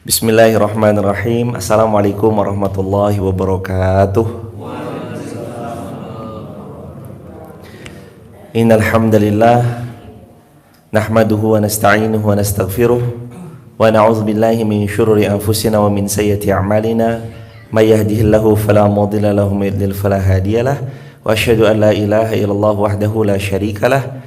Bismillahirrahmanirrahim. Assalamualaikum warahmatullahi wabarakatuh. Innal hamdalillah nahmaduhu wa nasta'inuhu wa nastaghfiruh wa na'udzu billahi min syururi anfusina wa min sayyiati a'malina may yahdihillahu fala mudilla lahu wa may yudlil fala hadiyalah wa asyhadu an la ilaha illallah wahdahu la syarikalah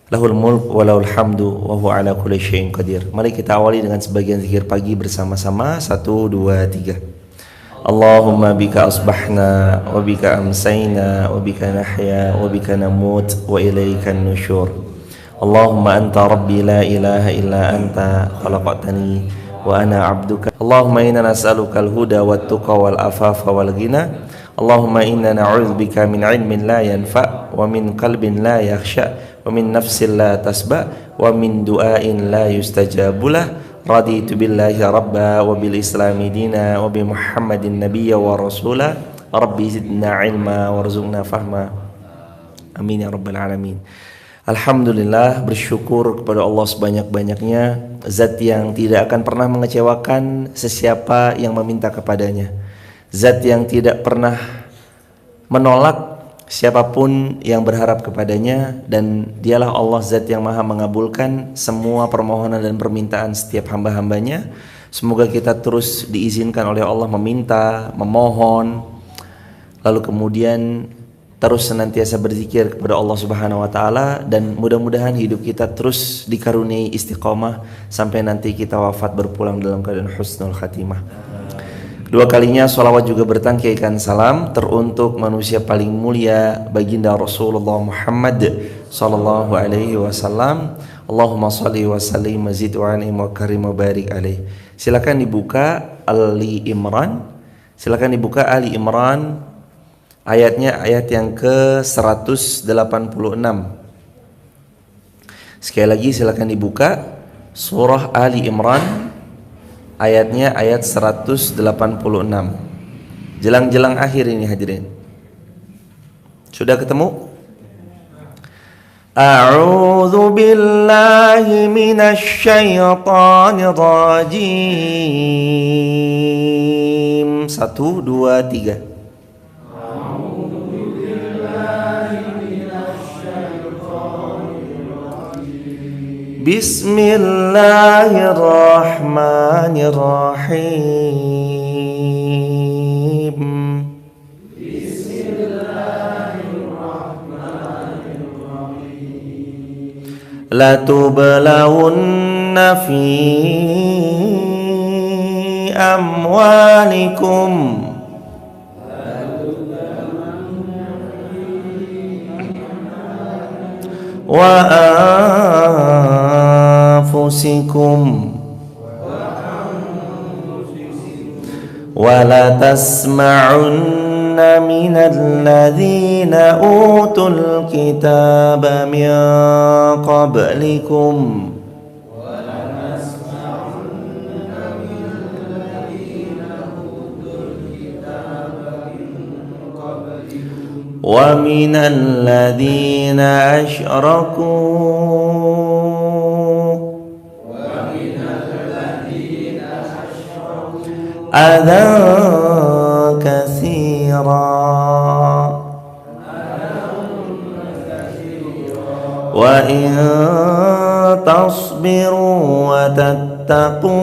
lahul mulk wa lahul hamdu wa huwa ala kulli syai'in qadir. Mari kita awali dengan sebagian zikir pagi bersama-sama. 1, 2, 3. Allahumma bika asbahna wa bika amsayna wa bika nahya wa bika namut wa ilaika nusyur. Allahumma anta rabbi la ilaha illa anta khalaqtani wa ana abduka. Allahumma inna nas'aluka al-huda wat tuqa wal afafa wal ghina. Allahumma inna na'udzubika min ilmin la yanfa wa min qalbin la yakhsha wa min nafsin la tasba wa min du'ain la yustajabulah. Raditu billahi rabba wa bil islami dina wa bi muhammadin nabiyya wa rasula. Rabbi zidna ilma warzuqna fahma. Amin ya rabbal alamin. Alhamdulillah, bersyukur kepada Allah sebanyak-banyaknya, zat yang tidak akan pernah mengecewakan sesiapa yang meminta kepadanya, zat yang tidak pernah menolak siapapun yang berharap kepadanya, dan dialah Allah zat yang maha mengabulkan semua permohonan dan permintaan setiap hamba-hambanya. Semoga kita terus diizinkan oleh Allah meminta, memohon, lalu kemudian terus senantiasa berzikir kepada Allah Subhanahu wa taala, dan mudah-mudahan hidup kita terus dikaruniai istiqomah sampai nanti kita wafat berpulang dalam keadaan husnul khatimah. Kedua kalinya sholawat juga bertangkaikan salam teruntuk manusia paling mulia baginda Rasulullah Muhammad sallallahu alaihi wasallam. Allahumma shalli wa sallim mazid wa anim wa karim wa barik alaih. Silakan dibuka Ali Imran. Silakan dibuka Ali Imran, ayatnya ayat yang ke-186. Sekali lagi silakan dibuka surah Ali Imran, ayatnya ayat 186. Jelang-jelang akhir ini hadirin. Sudah ketemu? A'udzu billahi minasy syaithanir rajim. 1, 2, 3. Bismillahirrahmanirrahim. Latublawunna fi amwalikum wa anfusikum wa la tasma'unna minal ladzina utul kitaba min qablikum wa minal ladzina asyraku adan katsira wa in tasbiru wa tattaqu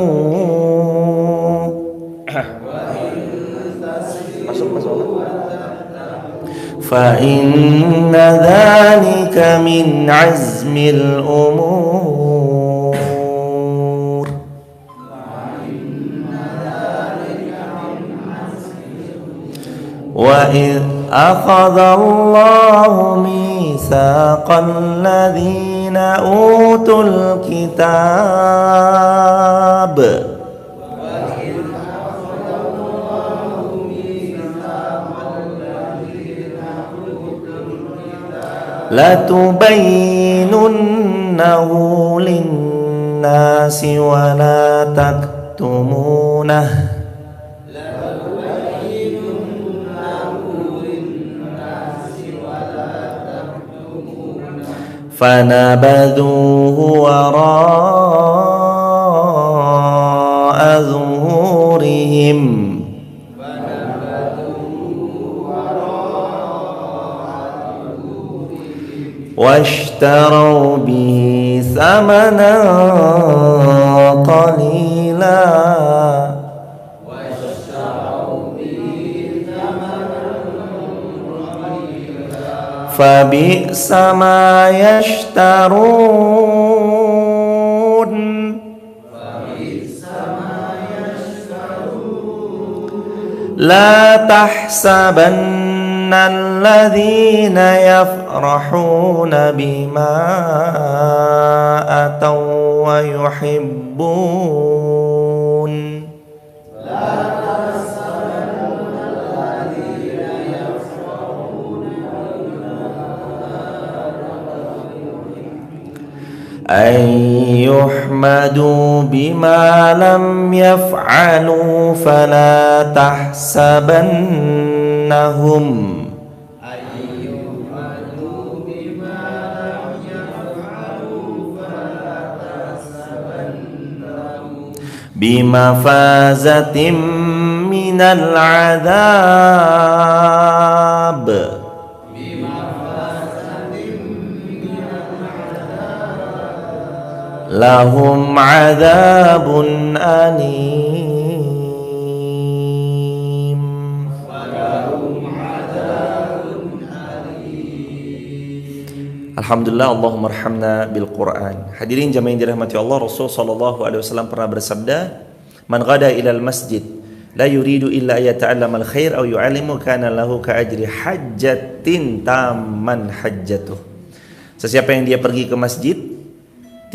fa inna dzalika min azmil umur. Wa idh akhadha Allahu mitsaqal ladzina utul kitab latubayyinunnahu linnasi wa la taktumunah فنبذوه وراء ظهورهم واشتروا به ثمنا قليلا فبئس ما يشترون لا تحسبن الذين يفرحون بما أتوا ويحبون أن يحمدوا بما لم يفعلوا فلا تحسبنهم بمفازة من العذاب lahum adzabun alim. Alhamdulillah, Allahumma arhamna bil Quran. Hadirin jamaah yang dirahmati Allah, Rasul sallallahu alaihi wasallam pernah bersabda, "Man ghada ilal masjid la yuridu illa yata'allama al khair aw yu'allimu kana lahu ka ajri hajjatin tamman hajjatuh." Sesiapa yang dia pergi ke masjid,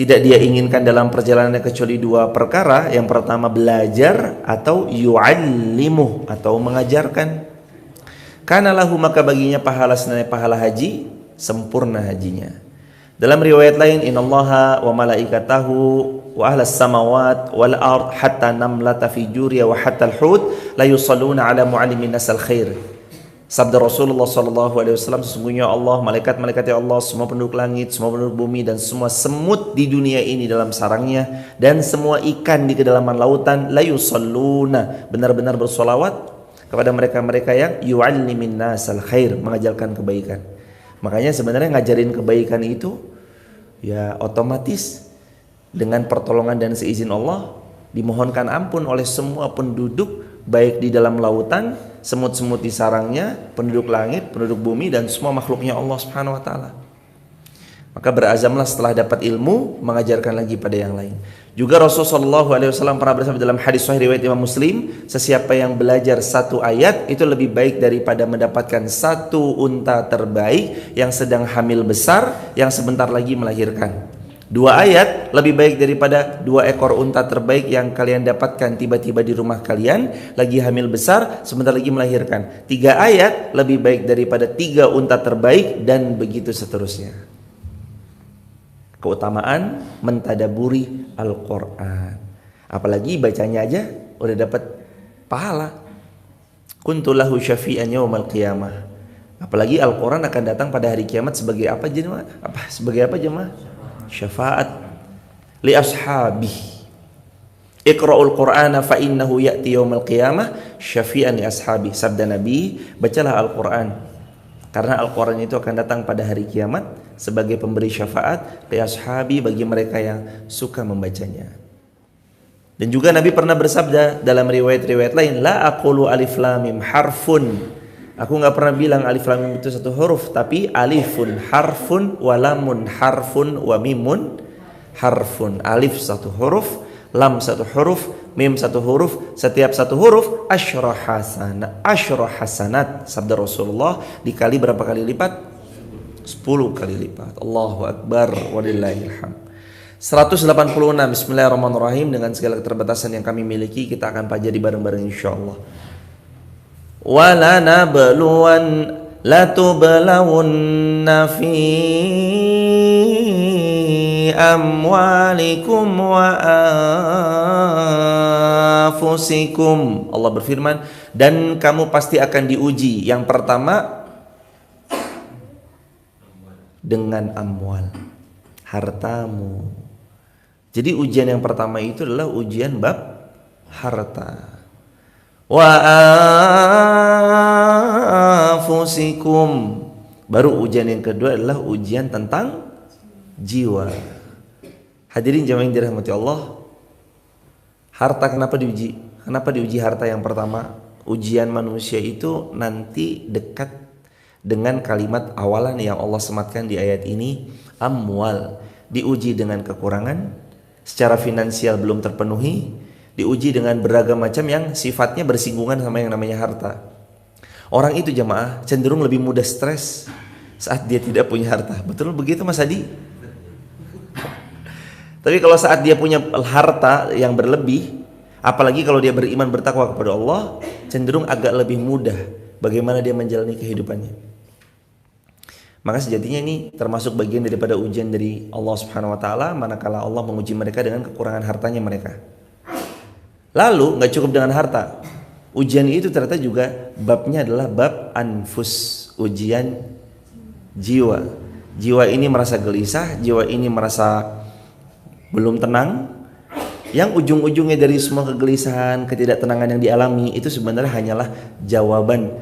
tidak dia inginkan dalam perjalanannya kecuali dua perkara. Yang pertama belajar atau yu'allimu atau mengajarkan. Kana lahu maka baginya pahala senilai pahala haji, sempurna hajinya. Dalam riwayat lain, innallaha wa malaikatahu wa ahlas samawat wal ard hatta namlata fi juriya wa hatta al-hut la yusalluna ala muallimin nasal khair. Sabda Rasulullah SAW, sesungguhnya Allah, malaikat-malaikat Allah, semua penduduk langit, semua penduduk bumi, dan semua semut di dunia ini dalam sarangnya, dan semua ikan di kedalaman lautan, la yusalluna, benar-benar bersolawat kepada mereka-mereka yang yu'allimin nasal khair, mengajarkan kebaikan. Makanya sebenarnya ngajarin kebaikan itu ya otomatis dengan pertolongan dan seizin Allah dimohonkan ampun oleh semua penduduk, baik di dalam lautan, semut-semut di sarangnya, penduduk langit, penduduk bumi, dan semua makhluknya Allah Subhanahu wa taala. Maka berazamlah setelah dapat ilmu mengajarkan lagi pada yang lain. Juga Rasulullah SAW pernah bersabda dalam hadis sahih riwayat Imam Muslim, sesiapa yang belajar satu ayat itu lebih baik daripada mendapatkan satu unta terbaik yang sedang hamil besar yang sebentar lagi melahirkan. Dua ayat lebih baik daripada dua ekor unta terbaik yang kalian dapatkan tiba-tiba di rumah kalian lagi hamil besar sebentar lagi melahirkan. Tiga ayat lebih baik daripada tiga unta terbaik, dan begitu seterusnya. Keutamaan mentadaburi Al-Quran, apalagi bacanya aja udah dapat pahala. Kuntu lahu syafi'an yaumal qiyamah. Apalagi Al-Quran akan datang pada hari kiamat sebagai apa jemaah? Sebagai apa jemaah? Syafaat li ashabih. Iqra'ul Qur'ana fa innahu ya'ti yaumal qiyamah syafi'an li ashabih. Sabda Nabi, bacalah Al-Quran karena Al-Quran itu akan datang pada hari kiamat sebagai pemberi syafaat li ashabi, bagi mereka yang suka membacanya. Dan juga Nabi pernah bersabda dalam riwayat-riwayat lain, la aqulu alif lam mim harfun. Aku nggak pernah bilang alif lam mim itu satu huruf, tapi alifun harfun, walamun harfun, wa mimun harfun. Alif satu huruf, lam satu huruf, mim satu huruf. Setiap satu huruf asyra hasanat. Sabda Rasulullah, dikali berapa kali lipat? 10 kali lipat. Allahu Akbar, walillahil hamd. 186. Bismillahirrahmanirrahim. Dengan segala keterbatasan yang kami miliki, kita akan pelajari bareng-bareng insyaallah. Latublawunna fi amwalikum wa anfusikum. Allah berfirman, dan kamu pasti akan diuji. Yang pertama dengan amwal, hartamu. Jadi ujian yang pertama itu adalah ujian bab harta. Wa anfusikum. Baru ujian yang kedua adalah ujian tentang jiwa. Hadirin jamaah yang dirahmati Allah, harta kenapa diuji? Kenapa diuji harta yang pertama? Ujian manusia itu nanti dekat dengan kalimat awalan yang Allah sematkan di ayat ini, amwal. Diuji dengan kekurangan, secara finansial belum terpenuhi, diuji dengan beragam macam yang sifatnya bersinggungan sama yang namanya harta. Orang itu jamaah cenderung lebih mudah stres saat dia tidak punya harta. Betul begitu Mas Adi? Tapi kalau saat dia punya harta yang berlebih, apalagi kalau dia beriman bertakwa kepada Allah, cenderung agak lebih mudah bagaimana dia menjalani kehidupannya. Maka sejatinya ini termasuk bagian daripada ujian dari Allah Subhanahu wa taala manakala Allah menguji mereka dengan kekurangan hartanya mereka. Lalu nggak cukup dengan harta. Ujian itu ternyata juga babnya adalah bab anfus, ujian jiwa. Jiwa ini merasa gelisah, jiwa ini merasa belum tenang. Yang ujung-ujungnya dari semua kegelisahan, ketidaktenangan yang dialami itu sebenarnya hanyalah jawaban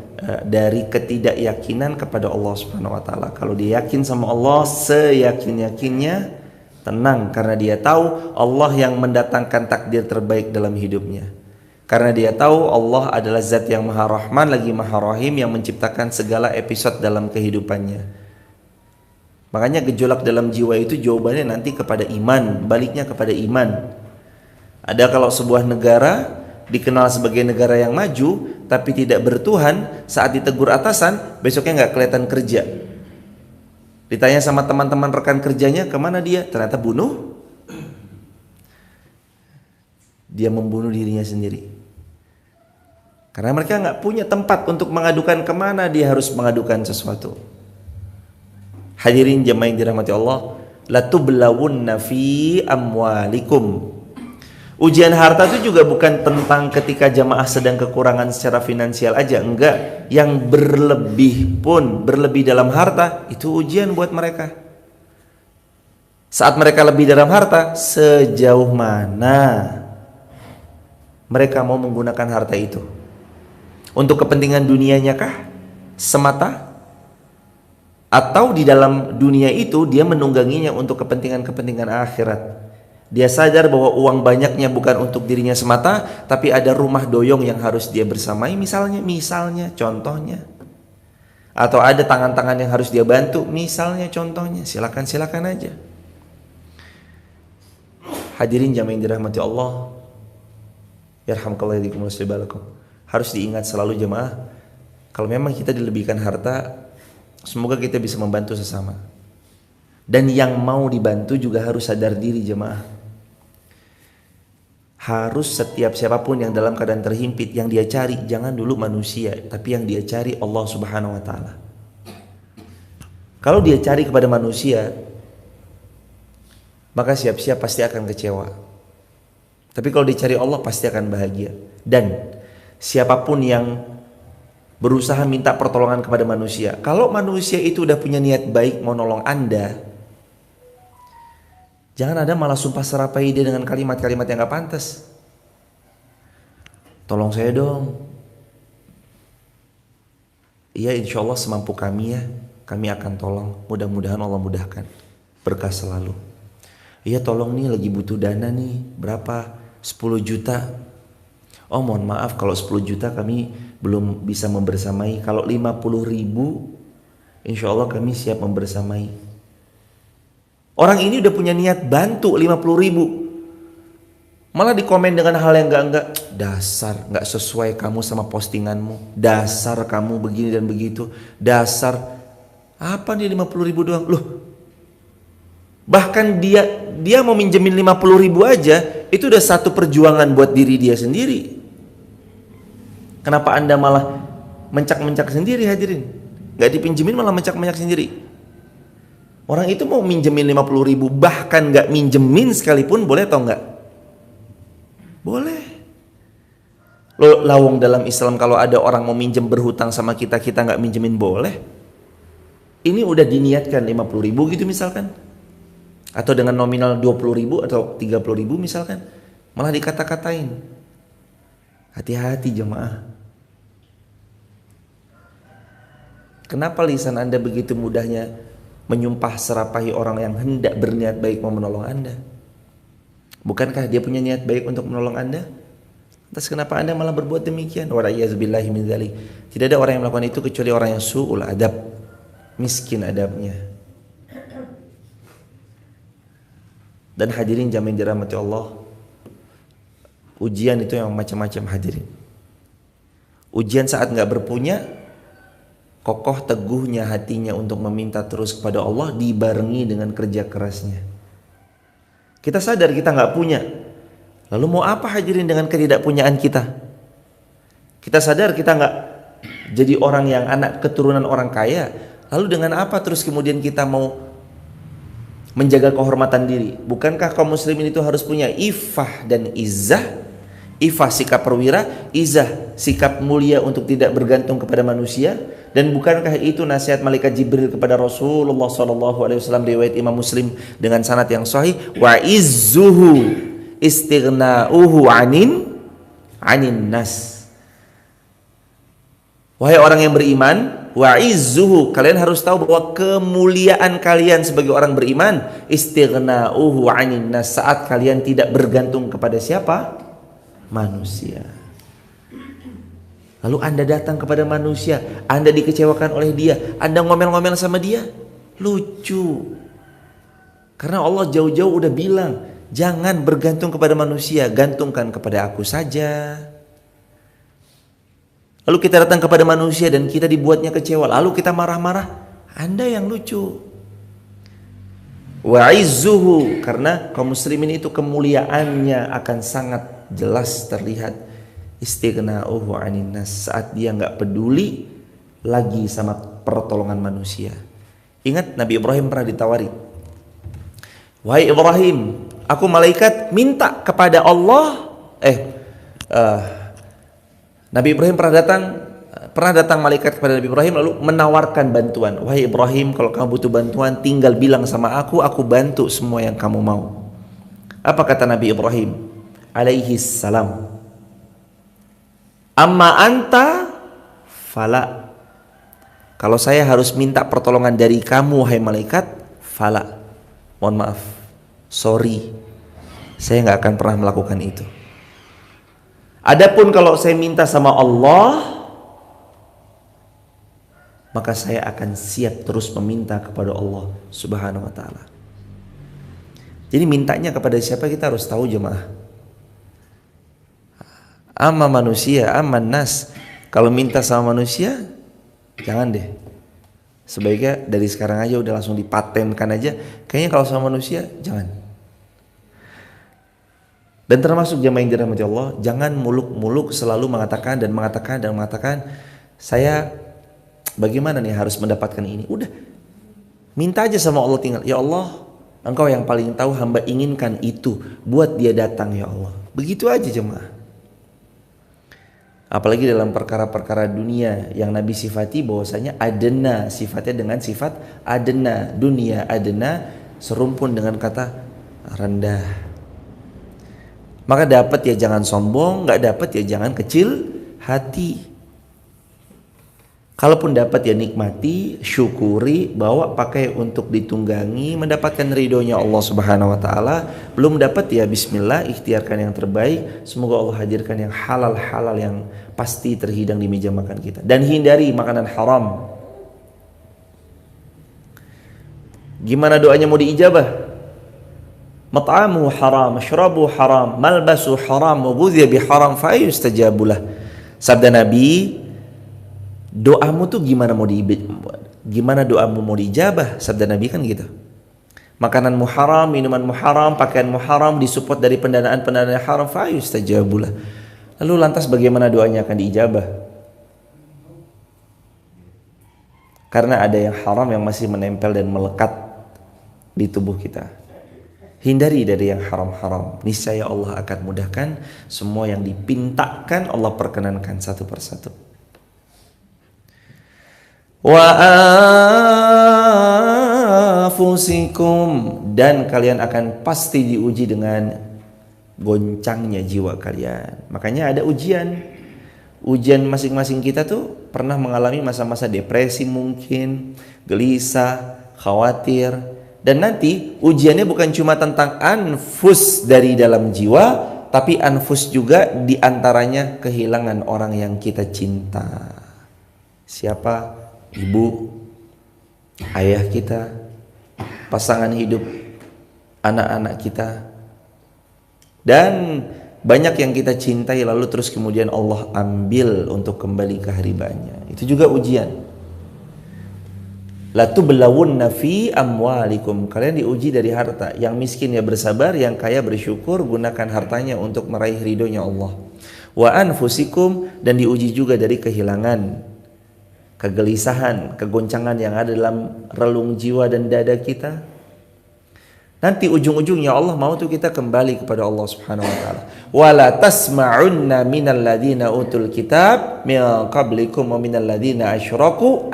dari ketidakyakinan kepada Allah Subhanahu wa taala. Kalau dia yakin sama Allah seyakin-yakinnya, tenang karena dia tahu Allah yang mendatangkan takdir terbaik dalam hidupnya. Karena dia tahu Allah adalah zat yang maha rahman lagi maha rahim yang menciptakan segala episode dalam kehidupannya. Makanya gejolak dalam jiwa itu jawabannya nanti kepada iman, baliknya kepada iman. Ada kalau sebuah negara dikenal sebagai negara yang maju tapi tidak bertuhan, saat ditegur atasan besoknya nggak kelihatan kerja. Ditanya sama teman-teman rekan kerjanya, kemana dia? Ternyata bunuh. Dia membunuh dirinya sendiri. Karena mereka nggak punya tempat untuk mengadukan kemana dia harus mengadukan sesuatu. Hadirin jemaah yang dirahmati Allah, latublawunna fi amwalikum. Ujian harta itu juga bukan tentang ketika jamaah sedang kekurangan secara finansial aja, enggak. Yang berlebih pun, berlebih dalam harta itu ujian buat mereka. Saat mereka lebih dalam harta, sejauh mana mereka mau menggunakan harta itu? Untuk kepentingan dunianya kah semata? Atau di dalam dunia itu dia menungganginya untuk kepentingan-kepentingan akhirat? Dia sadar bahwa uang banyaknya bukan untuk dirinya semata, tapi ada rumah doyong yang harus dia bersamai misalnya contohnya. Atau ada tangan-tangan yang harus dia bantu misalnya contohnya. Silakan aja. Hadirin jamaah yang dirahmati Allah, yarhamkallahu yadikum wasibalakum. Harus diingat selalu jemaah, kalau memang kita dilebihkan harta, semoga kita bisa membantu sesama. Dan yang mau dibantu juga harus sadar diri jemaah. Harus setiap siapapun yang dalam keadaan terhimpit, yang dia cari jangan dulu manusia, tapi yang dia cari Allah Subhanahu wa taala. Kalau dia cari kepada manusia, maka siap-siap pasti akan kecewa. Tapi kalau dicari Allah pasti akan bahagia. Dan siapapun yang berusaha minta pertolongan kepada manusia, kalau manusia itu udah punya niat baik mau nolong Anda, jangan ada malah sumpah serapai dia dengan kalimat-kalimat yang gak pantas. Tolong saya dong. Iya, insya Allah semampu kami ya, kami akan tolong. Mudah-mudahan Allah mudahkan, berkah selalu. Iya tolong nih lagi butuh dana nih, berapa? 10 juta. Oh mohon maaf kalau 10 juta kami belum bisa membersamai. Kalau 50 ribu insya Allah kami siap membersamai. Orang ini udah punya niat bantu 50 ribu, malah dikomen dengan hal yang enggak. Dasar gak sesuai kamu sama postinganmu, dasar kamu begini dan begitu, dasar apa nih 50 ribu doang. Loh, bahkan dia mau minjemin 50 ribu aja itu udah satu perjuangan buat diri dia sendiri. Kenapa Anda malah mencak-mencak sendiri hadirin? Gak dipinjemin malah mencak-mencak sendiri. Orang itu mau minjemin 50 ribu, bahkan gak minjemin sekalipun, boleh atau enggak? Boleh. Lo lawang dalam Islam kalau ada orang mau minjem berhutang sama kita gak minjemin boleh. Ini udah diniatkan 50 ribu gitu misalkan, atau dengan nominal 20 ribu atau 30 ribu misalkan, malah dikata-katain. Hati-hati jemaah. Kenapa lisan Anda begitu mudahnya menyumpah serapahi orang yang hendak berniat baik mau menolong Anda? Bukankah dia punya niat baik untuk menolong Anda? Lantas kenapa Anda malah berbuat demikian? Wala'iyyazubillahi min dzalik. Tidak ada orang yang melakukan itu kecuali orang yang su'ul adab, miskin adabnya. Dan hadirin jamaah yang dirahmati Allah, ujian itu yang macam-macam hadirin. Ujian saat nggak berpunya, kokoh teguhnya hatinya untuk meminta terus kepada Allah dibarengi dengan kerja kerasnya. Kita sadar kita nggak punya, lalu mau apa hadirin dengan ketidakpunyaan kita? Kita sadar kita nggak jadi orang yang anak keturunan orang kaya, lalu dengan apa terus kemudian kita mau menjaga kehormatan diri? Bukankah kaum muslimin itu harus punya iffah dan izzah? Iffah sikap perwira, izzah sikap mulia untuk tidak bergantung kepada manusia. Dan bukankah itu nasihat malaikat Jibril kepada Rasulullah SAW, riwayat Imam Muslim dengan sanad yang sahih, wa izzuhu istighna'uhu anin nas. Wahai orang yang beriman, wa izzuhu, kalian harus tahu bahwa kemuliaan kalian sebagai orang beriman, istighna'uhu anin nas, saat kalian tidak bergantung kepada siapa? Manusia. Lalu Anda datang kepada manusia, Anda dikecewakan oleh dia, Anda ngomel-ngomel sama dia, lucu. Karena Allah jauh-jauh udah bilang, jangan bergantung kepada manusia, gantungkan kepada aku saja. Lalu kita datang kepada manusia dan kita dibuatnya kecewa, lalu kita marah-marah, Anda yang lucu. Wa izzuhu, karena kaum muslimin itu kemuliaannya akan sangat jelas terlihat, istighna'uhu anin nas, saat dia nggak peduli lagi sama pertolongan manusia. Ingat Nabi Ibrahim pernah ditawari, wahai Ibrahim, aku malaikat minta kepada Allah. Nabi Ibrahim pernah datang malaikat kepada Nabi Ibrahim lalu menawarkan bantuan. Wahai Ibrahim, kalau kamu butuh bantuan tinggal bilang sama aku bantu semua yang kamu mau. Apa kata Nabi Ibrahim alaihi salam? Amma anta fala. Kalau saya harus minta pertolongan dari kamu wahai malaikat, fala, mohon maaf, sorry, saya nggak akan pernah melakukan itu. Adapun kalau saya minta sama Allah, maka saya akan siap terus meminta kepada Allah Subhanahu wa taala. Jadi mintanya kepada siapa kita harus tahu jemaah. Amma manusia, aman nas. Kalau minta sama manusia, jangan deh. Sebaiknya dari sekarang aja udah langsung dipatenkan aja. Kayaknya kalau sama manusia, jangan. Dan termasuk jemaah yang dirahmati Allah, jangan muluk-muluk selalu mengatakan, saya bagaimana nih harus mendapatkan ini. Udah, minta aja sama Allah tinggal. Ya Allah, Engkau yang paling tahu, hamba inginkan itu, buat dia datang ya Allah. Begitu aja jemaah. Apalagi dalam perkara-perkara dunia yang Nabi sifati bahwasanya adena, sifatnya dengan sifat adena, dunia adena serumpun dengan kata rendah. Maka dapat ya jangan sombong, nggak dapat ya jangan kecil hati. Kalaupun dapat ya nikmati, syukuri, bawa pakai untuk ditunggangi, mendapatkan ridhonya Allah Subhanahu wa taala. Belum dapat ya bismillah, ikhtiarkan yang terbaik. Semoga Allah hadirkan yang halal-halal yang pasti terhidang di meja makan kita. Dan hindari makanan haram. Gimana doanya mau diijabah? Mat'amu haram, masyrabu haram, malbasu haram, wa ghudhiya bi haram, fa yustajabulah. Sabda Nabi, doamu tuh gimana doamu mau diijabah? Sabda Nabi kan gitu. Makanan muharam, minuman muharam, pakaian muharam, disupport dari pendanaan haram, fa yustajabulah. Lalu lantas bagaimana doanya akan diijabah? Karena ada yang haram yang masih menempel dan melekat di tubuh kita. Hindari dari yang haram-haram. Niscaya Allah akan mudahkan semua yang dipintakan, Allah perkenankan satu persatu. Wa anfusikum, dan kalian akan pasti diuji dengan goncangnya jiwa kalian. Makanya ada ujian masing-masing kita tuh pernah mengalami masa-masa depresi mungkin, gelisah, khawatir. Dan nanti ujiannya bukan cuma tentang anfus dari dalam jiwa, tapi anfus juga diantaranya kehilangan orang yang kita cinta. Siapa? Ibu, ayah kita, pasangan hidup, anak-anak kita. Dan banyak yang kita cintai lalu terus kemudian Allah ambil untuk kembali ke haribannya. Itu juga ujian. Latublawunna fi amwalikum, kalian diuji dari harta. Yang miskin ya bersabar, yang kaya bersyukur, gunakan hartanya untuk meraih ridhonya Allah. Wa anfusikum, dan diuji juga dari kehilangan, kegelisahan, kegoncangan yang ada dalam relung jiwa dan dada kita. Nanti ujung-ujungnya Allah mau tuh kita kembali kepada Allah Subhanahu wa taala. Wala tasma'unna minal ladzina utul kitab min qablikum wa minal ladzina asyraku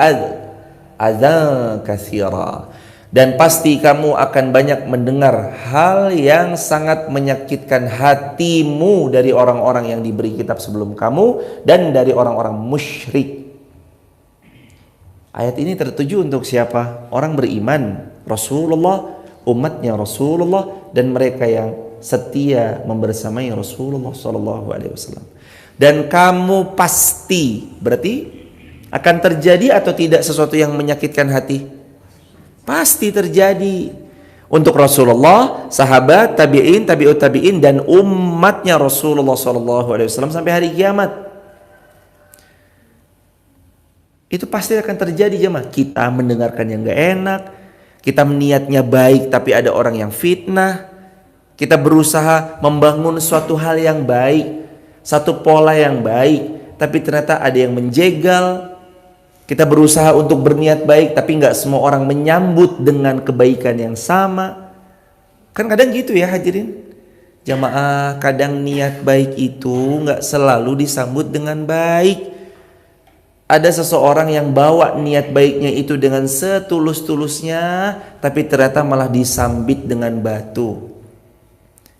adzan katsira. Dan pasti kamu akan banyak mendengar hal yang sangat menyakitkan hatimu dari orang-orang yang diberi kitab sebelum kamu dan dari orang-orang musyrik. Ayat ini tertuju untuk siapa? Orang beriman, Rasulullah, umatnya Rasulullah, dan mereka yang setia membersamai Rasulullah SAW. Dan kamu pasti, berarti akan terjadi atau tidak sesuatu yang menyakitkan hati? Pasti terjadi. Untuk Rasulullah, sahabat, tabi'in, tabi'ut tabi'in, dan umatnya Rasulullah SAW sampai hari kiamat. Itu pasti akan terjadi jemaah. Kita mendengarkan yang gak enak, kita niatnya baik tapi ada orang yang fitnah. Kita berusaha membangun suatu hal yang baik, satu pola yang baik, tapi ternyata ada yang menjegal. Kita berusaha untuk berniat baik, tapi nggak semua orang menyambut dengan kebaikan yang sama. Kan kadang gitu ya hadirin. Jamaah, kadang niat baik itu nggak selalu disambut dengan baik. Ada seseorang yang bawa niat baiknya itu dengan setulus-tulusnya, tapi ternyata malah disambit dengan batu.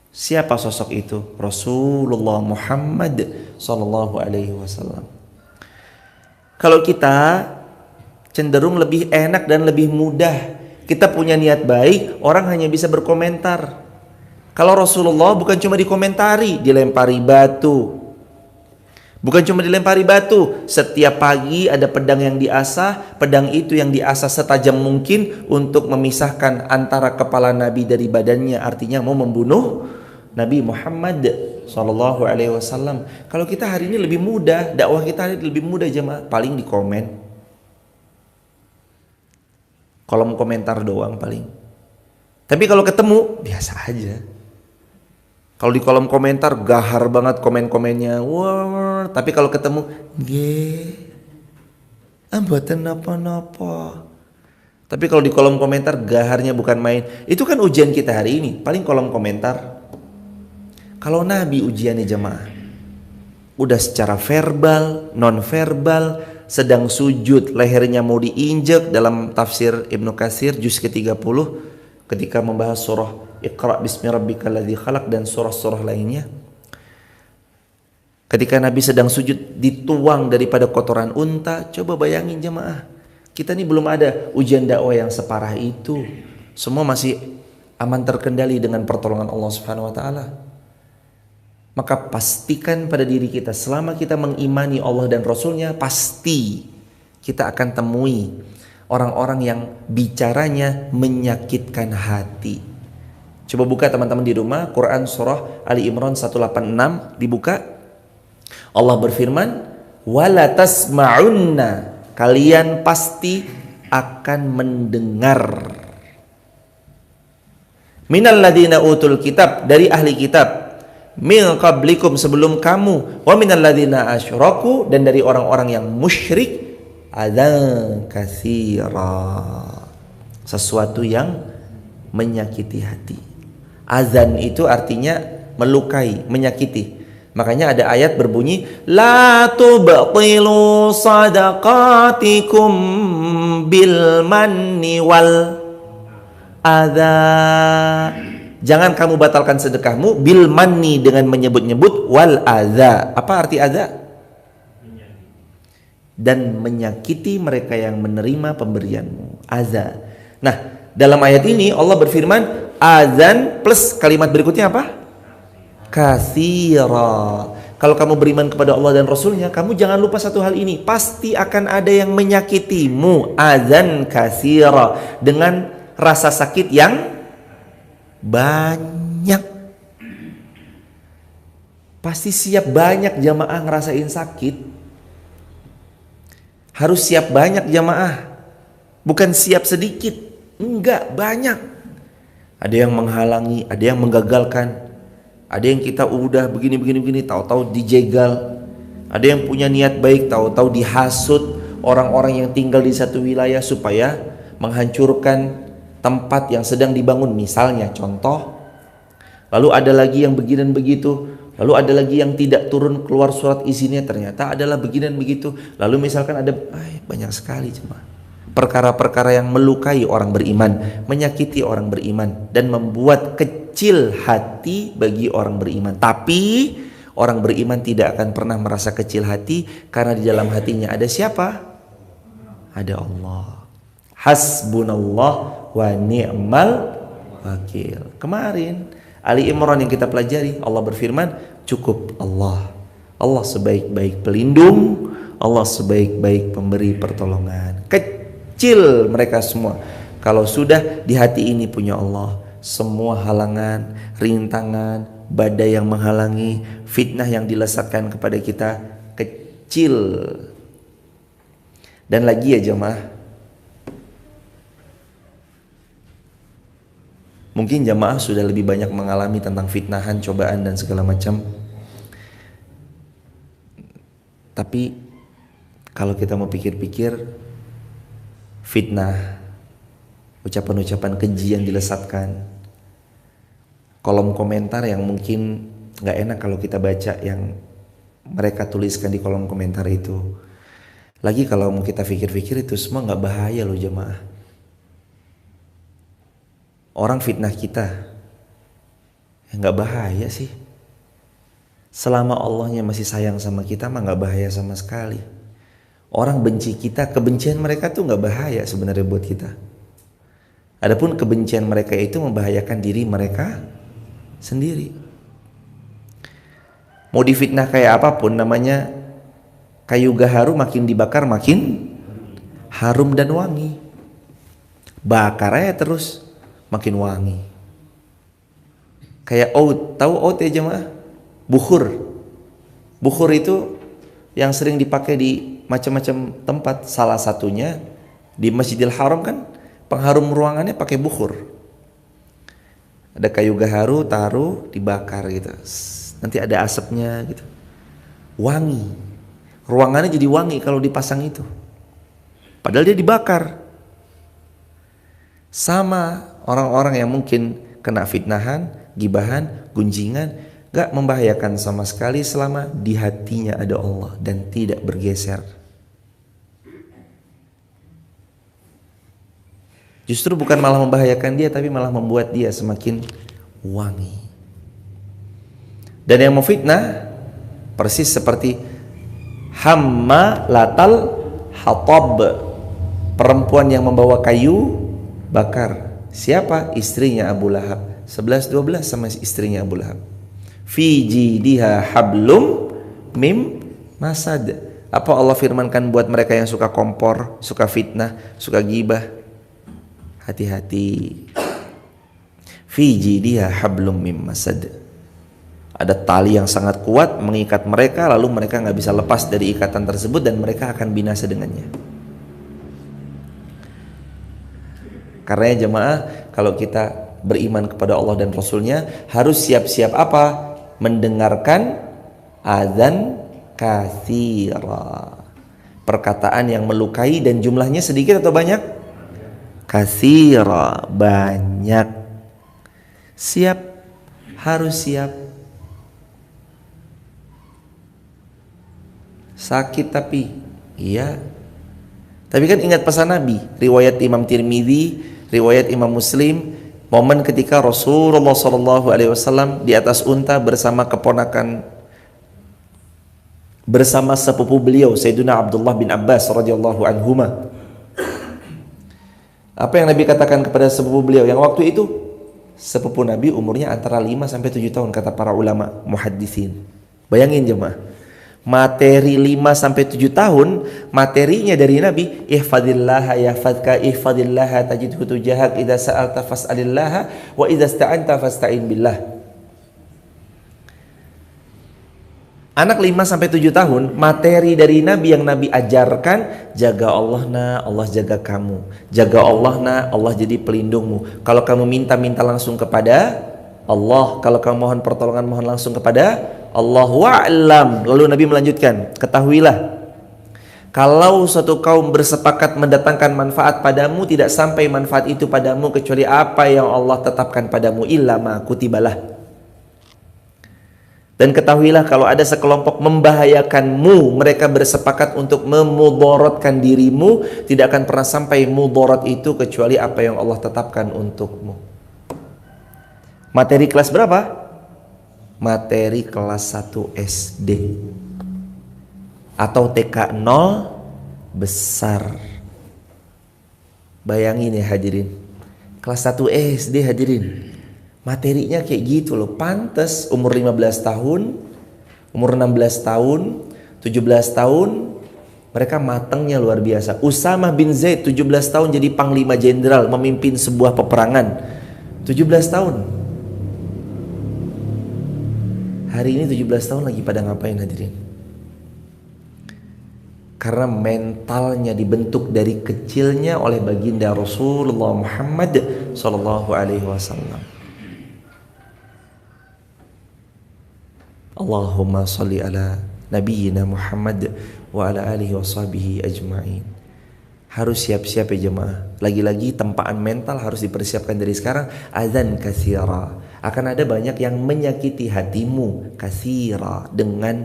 Siapa sosok itu? Rasulullah Muhammad sallallahu alaihi wasallam. Kalau kita cenderung lebih enak dan lebih mudah, kita punya niat baik, orang hanya bisa berkomentar. Kalau Rasulullah bukan cuma dikomentari, dilempari batu. Bukan cuma dilempari batu, setiap pagi ada pedang yang diasah, pedang itu yang diasah setajam mungkin untuk memisahkan antara kepala Nabi dari badannya, artinya mau membunuh Nabi Muhammad sallallahu alaihi wasallam. Kalau kita hari ini lebih mudah, dakwah kita hari ini lebih mudah jemaah, paling di komen. Kolom komentar doang paling. Tapi kalau ketemu biasa aja. Kalau di kolom komentar gahar banget komen-komennya. Wah, tapi kalau ketemu mboten napa-napa. Tapi kalau di kolom komentar gaharnya bukan main. Itu kan ujian kita hari ini, paling kolom komentar. Kalau Nabi ujiannya jemaah, udah secara verbal, non verbal, sedang sujud, lehernya mau diinjek, dalam tafsir Ibnu Katsir juz ke-30 ketika membahas surah Iqra bismi rabbikal ladzi khalaq dan surah-surah lainnya. Ketika Nabi sedang sujud dituang daripada kotoran unta. Coba bayangin jemaah, kita ini belum ada ujian dakwah yang separah itu. Semua masih aman terkendali dengan pertolongan Allah Subhanahu wa taala. Maka pastikan pada diri kita, selama kita mengimani Allah dan Rasulnya, pasti kita akan temui orang-orang yang bicaranya menyakitkan hati. Coba buka teman-teman di rumah Quran surah Ali Imran 186, dibuka. Allah berfirman, wala tasma'unna, kalian pasti akan mendengar, minal ladina utul kitab, dari ahli kitab, min qablikum, sebelum kamu, wa minal ladzina asyraku, dan dari orang-orang yang musyrik, adzan katsira, sesuatu yang menyakiti hati. Azan itu artinya melukai, menyakiti. Makanya ada ayat berbunyi, la tubtilu sadaqatikum bil manni wal adza. Jangan kamu batalkan sedekahmu bil manni, dengan menyebut-nyebut, wal adza. Apa arti adza? Dan menyakiti mereka yang menerima pemberianmu. Adza. Nah, dalam ayat ini Allah berfirman azan plus kalimat berikutnya apa? Katsira. Kalau kamu beriman kepada Allah dan Rasulnya, kamu jangan lupa satu hal ini, pasti akan ada yang menyakitimu. Azan katsira, dengan rasa sakit yang banyak. Pasti siap banyak jamaah ngerasain sakit. Harus siap banyak jamaah, bukan siap sedikit. Enggak, banyak. Ada yang menghalangi, ada yang menggagalkan. Ada yang kita udah begini, tahu-tahu dijegal. Ada yang punya niat baik, tahu-tahu dihasut orang-orang yang tinggal di satu wilayah supaya menghancurkan tempat yang sedang dibangun, misalnya contoh. Lalu ada lagi yang begini dan begitu. Lalu ada lagi yang tidak turun keluar surat izinnya, ternyata adalah begini dan begitu. Lalu misalkan ada banyak sekali cuma perkara-perkara yang melukai orang beriman, menyakiti orang beriman, dan membuat kecil hati bagi orang beriman. Tapi orang beriman tidak akan pernah merasa kecil hati, karena di dalam hatinya ada siapa? Ada Allah. Hasbunallah wa ni'mal wakil. Kemarin Ali Imran yang kita pelajari, Allah berfirman, cukup Allah. Allah sebaik-baik pelindung, Allah sebaik-baik pemberi pertolongan. Kecil mereka semua. Kalau sudah di hati ini punya Allah, semua halangan, rintangan, badai yang menghalangi, fitnah yang dilesatkan kepada kita kecil. Dan lagi ya jemaah, mungkin jamaah sudah lebih banyak mengalami tentang fitnahan, cobaan dan segala macam. Tapi kalau kita mau pikir-pikir, fitnah, ucapan-ucapan keji yang dilesatkan, kolom komentar yang mungkin gak enak kalau kita baca yang mereka tuliskan di kolom komentar itu. Lagi kalau mau kita pikir-pikir, itu semua gak bahaya loh jamaah. Orang fitnah kita, ya nggak bahaya sih. Selama Allahnya masih sayang sama kita mah nggak bahaya sama sekali. Orang benci kita, kebencian mereka tuh nggak bahaya sebenarnya buat kita. Adapun kebencian mereka itu membahayakan diri mereka sendiri. Mau difitnah kayak apapun, namanya kayu gaharu, makin dibakar makin harum dan wangi. Bakar aja terus, makin wangi. Kayak oud, tahu oud ya jemaah? Bukhur. Bukhur itu yang sering dipakai di macam-macam tempat. Salah satunya di Masjidil Haram kan, pengharum ruangannya pakai bukhur. Ada kayu gaharu, taruh, dibakar gitu. Nanti ada asapnya gitu. Wangi. Ruangannya jadi wangi kalau dipasang itu. Padahal dia dibakar. Sama orang-orang yang mungkin kena fitnahan, gibahan, gunjingan, gak membahayakan sama sekali selama di hatinya ada Allah dan tidak bergeser. Justru bukan malah membahayakan dia, tapi malah membuat dia semakin wangi. Dan yang memfitnah persis seperti hammalatal hatab, perempuan yang membawa kayu bakar. Siapa? Istrinya Abu Lahab. 11-12 sama istrinya Abu Lahab. Fi jidiha hablum mim masad. Apa Allah firmankan buat mereka yang suka kompor, suka fitnah, suka gibah? Hati-hati. Fi jidiha hablum mim masad. Ada tali yang sangat kuat mengikat mereka, lalu mereka nggak bisa lepas dari ikatan tersebut dan mereka akan binasa dengannya. Karena jemaah, kalau kita beriman kepada Allah dan Rasulnya, harus siap-siap apa? Mendengarkan azan katsira, perkataan yang melukai dan jumlahnya sedikit atau banyak? Katsira, banyak. Siap, harus siap. Sakit tapi iya. Tapi kan ingat pesan Nabi, riwayat Imam Tirmidzi, riwayat Imam Muslim, momen ketika Rasulullah SAW di atas unta bersama keponakan, bersama sepupu beliau Sayyidina Abdullah bin Abbas radhiyallahu anhuma. Apa yang Nabi katakan kepada sepupu beliau yang waktu itu? Sepupu Nabi umurnya antara 5 sampai 7 tahun kata para ulama muhaddisin. Bayangin jemaah. Materi 5 sampai 7 tahun, materinya dari Nabi, ihfadillaha yahfadka, ihfadillaha tajidhu tujahak, idza sa'alta fas'alillaha wa idza ista'anta fasta'in billah. Anak 5 sampai 7 tahun, materi dari Nabi yang Nabi ajarkan, jaga Allah nak, Allah jaga kamu. Jaga Allah nak, Allah jadi pelindungmu. Kalau kamu minta langsung kepada Allah. Kalau kamu mohon pertolongan, mohon langsung kepada Allah. Wa'lam. Lalu Nabi melanjutkan, ketahuilah, kalau suatu kaum bersepakat mendatangkan manfaat padamu, tidak sampai manfaat itu padamu kecuali apa yang Allah tetapkan padamu, illa ma kutibalah. Dan ketahuilah kalau ada sekelompok membahayakanmu, mereka bersepakat untuk memudorotkan dirimu, tidak akan pernah sampai mudorot itu kecuali apa yang Allah tetapkan untukmu. Materi kelas berapa? Materi kelas 1 SD atau TK 0 besar. Bayangin ya hadirin, kelas 1 SD hadirin, materinya kayak gitu loh. Pantes umur 15 tahun, umur 16 tahun, 17 tahun, mereka matangnya luar biasa. Usamah bin Zaid 17 tahun jadi panglima jenderal, memimpin sebuah peperangan. 17 tahun. Hari ini 17 tahun lagi pada ngapain hadirin? Karena mentalnya dibentuk dari kecilnya oleh baginda Rasulullah Muhammad sallallahu alaihi wasallam. Allahumma salli ala nabiyyina Muhammad wa ala alihi wa sahbihi ajma'in. Harus siap-siap ya jemaah. Lagi-lagi tempaan mental harus dipersiapkan dari sekarang. Adzan katsira. Akan ada banyak yang menyakiti hatimu katsira, dengan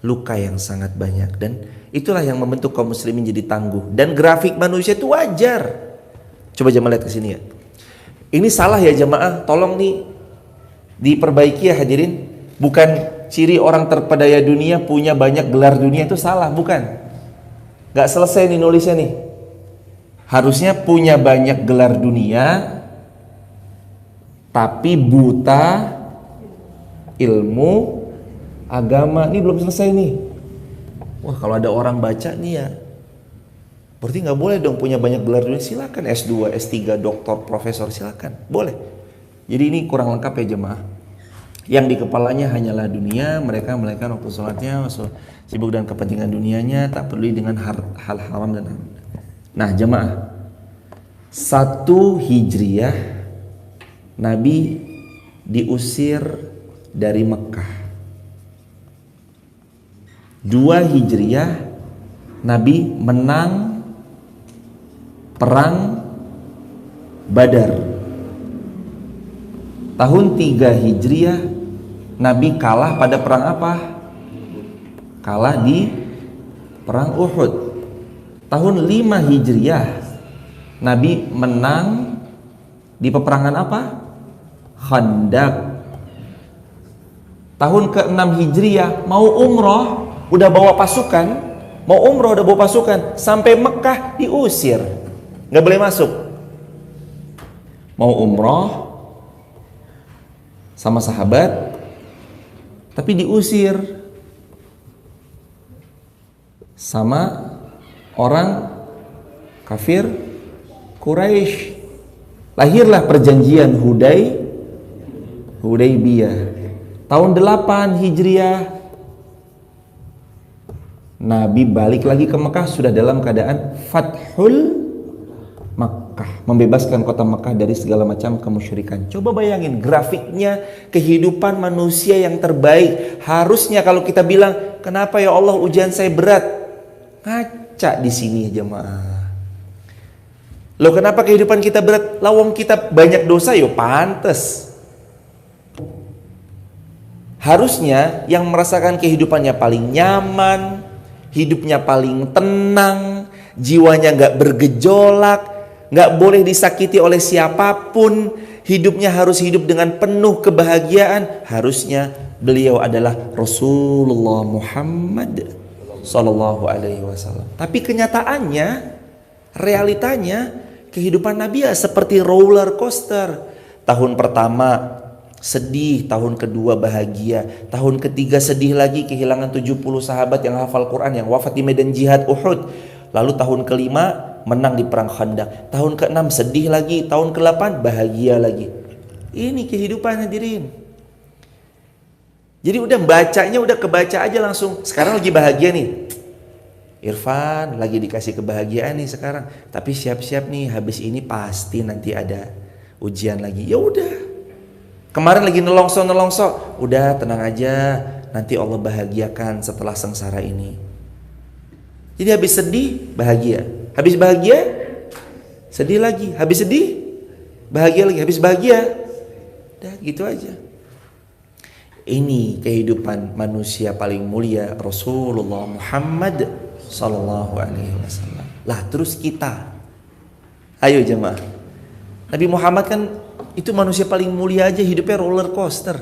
luka yang sangat banyak. Dan itulah yang membentuk kaum muslimin jadi tangguh. Dan grafik manusia itu wajar. Coba jemaah lihat ke sini ya. Ini salah ya jemaah. Tolong nih diperbaiki ya hadirin. Bukan ciri orang terpedaya dunia punya banyak gelar dunia, itu salah, bukan. Gak selesai nih nulisnya nih. Harusnya punya banyak gelar dunia tapi buta ilmu agama. Ini belum selesai nih. Wah, kalau ada orang baca nih ya, berarti gak boleh dong punya banyak gelar dunia. Silakan S2, S3, doktor, profesor, silakan, boleh. Jadi ini kurang lengkap ya jemaah. Yang di kepalanya hanyalah dunia, mereka melakukan waktu sholatnya sibuk dengan kepentingan dunianya, tak peduli dengan hal haram dan haram. Nah jemaah, 1 Hijriah Nabi diusir dari Mekah. 2 Hijriah Nabi menang perang Badar. Tahun 3 Hijriah Nabi kalah pada perang apa? Kalah di perang Uhud. Tahun 5 Hijriah Nabi menang di peperangan apa? Khandaq. Tahun ke-6 Hijriah mau umroh, udah bawa pasukan, mau umroh udah bawa pasukan, sampai Mekah diusir, nggak boleh masuk. Mau umroh sama sahabat, tapi diusir sama orang kafir Quraisy. Lahirlah perjanjian Hudaybiyah. Tahun 8 Hijriah Nabi balik lagi ke Mekah, sudah dalam keadaan Fathul Makkah, membebaskan kota Mekah dari segala macam kemusyrikan. Coba bayangin grafiknya kehidupan manusia yang terbaik. Harusnya kalau kita bilang, kenapa ya Allah ujian saya berat? Ngaca di sini jemaah. Loh kenapa kehidupan kita berat? Lawang kita banyak dosa, yo pantes. Harusnya yang merasakan kehidupannya paling nyaman, hidupnya paling tenang, jiwanya gak bergejolak, gak boleh disakiti oleh siapapun, hidupnya harus hidup dengan penuh kebahagiaan. Harusnya beliau adalah Rasulullah Muhammad Sallallahu Alaihi Wasallam. Tapi kenyataannya, realitanya, kehidupan Nabi ya seperti roller coaster. Tahun pertama sedih, tahun kedua bahagia, tahun ketiga sedih lagi kehilangan 70 sahabat yang hafal Quran yang wafat di medan jihad Uhud. Lalu tahun kelima menang di perang Khandaq, tahun keenam sedih lagi, tahun ke-8 bahagia lagi. Ini kehidupan hadirin. Jadi udah bacanya udah kebaca aja langsung. Sekarang lagi bahagia nih, Irfan lagi dikasih kebahagiaan nih sekarang, tapi siap-siap nih habis ini pasti nanti ada ujian lagi. Ya udah. Kemarin lagi nelongso, udah tenang aja, nanti Allah bahagiakan setelah sengsara ini. Jadi habis sedih, bahagia. Habis bahagia, sedih lagi. Habis sedih, bahagia lagi. Habis bahagia, udah gitu aja. Ini kehidupan manusia paling mulia, Rasulullah Muhammad Sallallahu Alaihi Wasallam. Lah terus kita, ayo jemaah, Nabi Muhammad kan itu manusia paling mulia aja hidupnya roller coaster.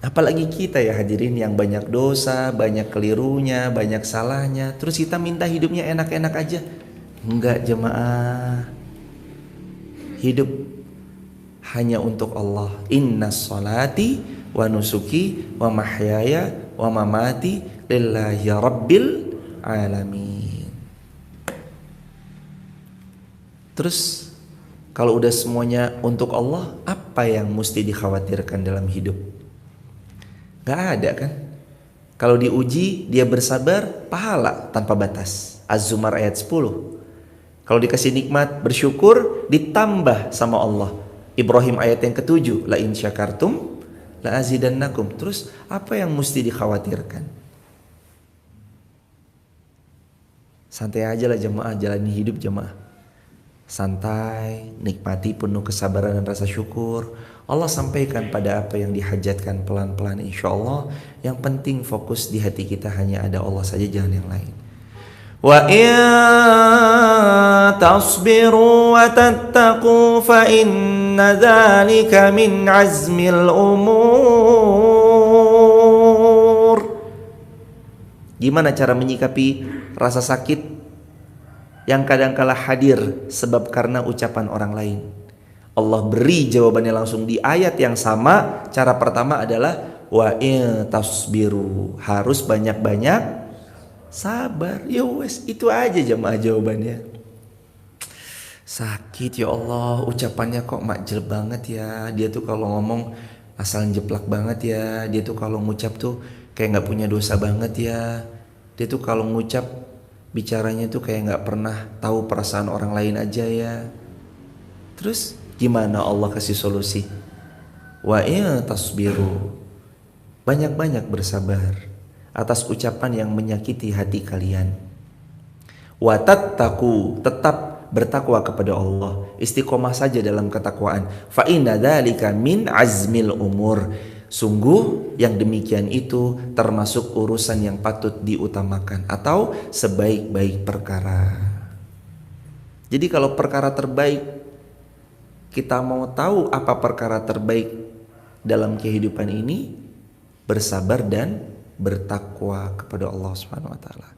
Apalagi kita ya hadirin yang banyak dosa, banyak kelirunya, banyak salahnya. Terus kita minta hidupnya enak-enak aja. Enggak jemaah. Hidup hanya untuk Allah. Innas salati wa nusuki wa mahyaya wa mamati lillahi rabbil alamin. Terus kalau udah semuanya untuk Allah, apa yang mesti dikhawatirkan dalam hidup? Gak ada kan? Kalau diuji, dia bersabar, pahala tanpa batas. Az-Zumar ayat 10. Kalau dikasih nikmat, bersyukur, ditambah sama Allah. Ibrahim ayat yang ke-7. La in syakartum, la azidannakum. Terus apa yang mesti dikhawatirkan? Santai aja lah jemaah, jalani hidup jemaah. Santai, nikmati penuh kesabaran dan rasa syukur. Allah sampaikan pada apa yang dihajatkan pelan-pelan insya Allah. Yang penting fokus di hati kita hanya ada Allah saja, jangan yang lain. Wa in tasbiru wa tattaqu fa inna dzalika min azmil umur. Gimana cara menyikapi rasa sakit yang kadangkala hadir sebab karena ucapan orang lain? Allah beri jawabannya langsung di ayat yang sama. Cara pertama adalah wa in tasbiru, harus banyak-banyak sabar. Ya wes, itu aja jemaah jawabannya. Sakit ya Allah, ucapannya kok makjel banget ya. Dia tuh kalau ngomong asal jeplak banget ya. Dia tuh kalau ngucap tuh kayak gak punya dosa banget ya. Dia tuh kalau ngucap bicaranya tuh kayak gak pernah tahu perasaan orang lain aja ya. Terus gimana Allah kasih solusi? Wa in tasbiru, banyak-banyak bersabar atas ucapan yang menyakiti hati kalian. Wa tattaqu, tetap bertakwa kepada Allah, istiqomah saja dalam ketakwaan. Fa inna dzalika min azmil umur, sungguh yang demikian itu termasuk urusan yang patut diutamakan atau sebaik-baik perkara. Jadi kalau perkara terbaik, kita mau tahu apa perkara terbaik dalam kehidupan ini, bersabar dan bertakwa kepada Allah Subhanahu wa taala.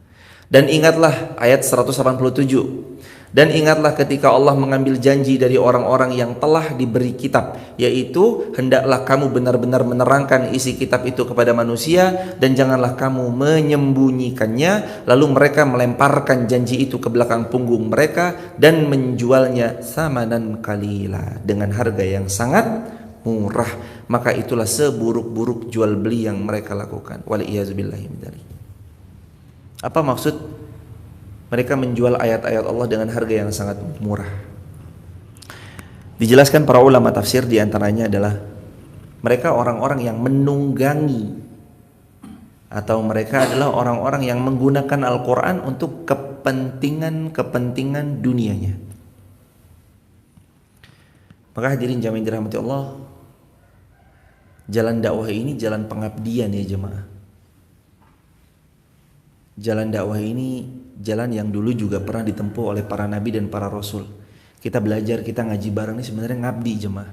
Dan ingatlah ayat 187. Dan ingatlah ketika Allah mengambil janji dari orang-orang yang telah diberi kitab, yaitu hendaklah kamu benar-benar menerangkan isi kitab itu kepada manusia dan janganlah kamu menyembunyikannya. Lalu mereka melemparkan janji itu ke belakang punggung mereka dan menjualnya samanan qalila, dengan harga yang sangat murah. Maka itulah seburuk-buruk jual beli yang mereka lakukan. Waliyazubillahi min dzalik. Apa maksud mereka menjual ayat-ayat Allah dengan harga yang sangat murah? Dijelaskan para ulama tafsir, diantaranya adalah mereka orang-orang yang menunggangi, atau mereka adalah orang-orang yang menggunakan Al-Quran untuk kepentingan dunianya. Maka hadirin jamaah dirahmati Allah, jalan dakwah ini jalan pengabdian ya jemaah. Jalan dakwah ini jalan yang dulu juga pernah ditempuh oleh para nabi dan para rasul. Kita belajar, kita ngaji bareng ini sebenarnya ngabdi jemaah,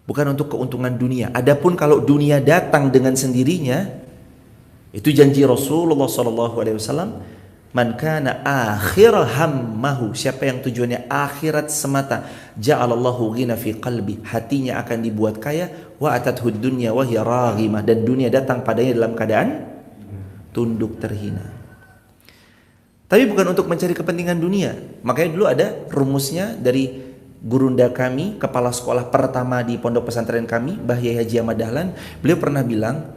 bukan untuk keuntungan dunia. Adapun kalau dunia datang dengan sendirinya, itu janji Rasulullah SAW, Man kana akhir hammahu, siapa yang tujuannya akhirat semata, ja'alallahu ghina fi qalbi, hatinya akan dibuat kaya, wa atathud dunya wa hiya raghimah, dan dunia datang padanya dalam keadaan tunduk terhina. Tapi bukan untuk mencari kepentingan dunia. Makanya dulu ada rumusnya dari gurunda kami, kepala sekolah pertama di pondok pesantren kami, Mbah Yai Haji Ahmad Dahlan. Beliau pernah bilang,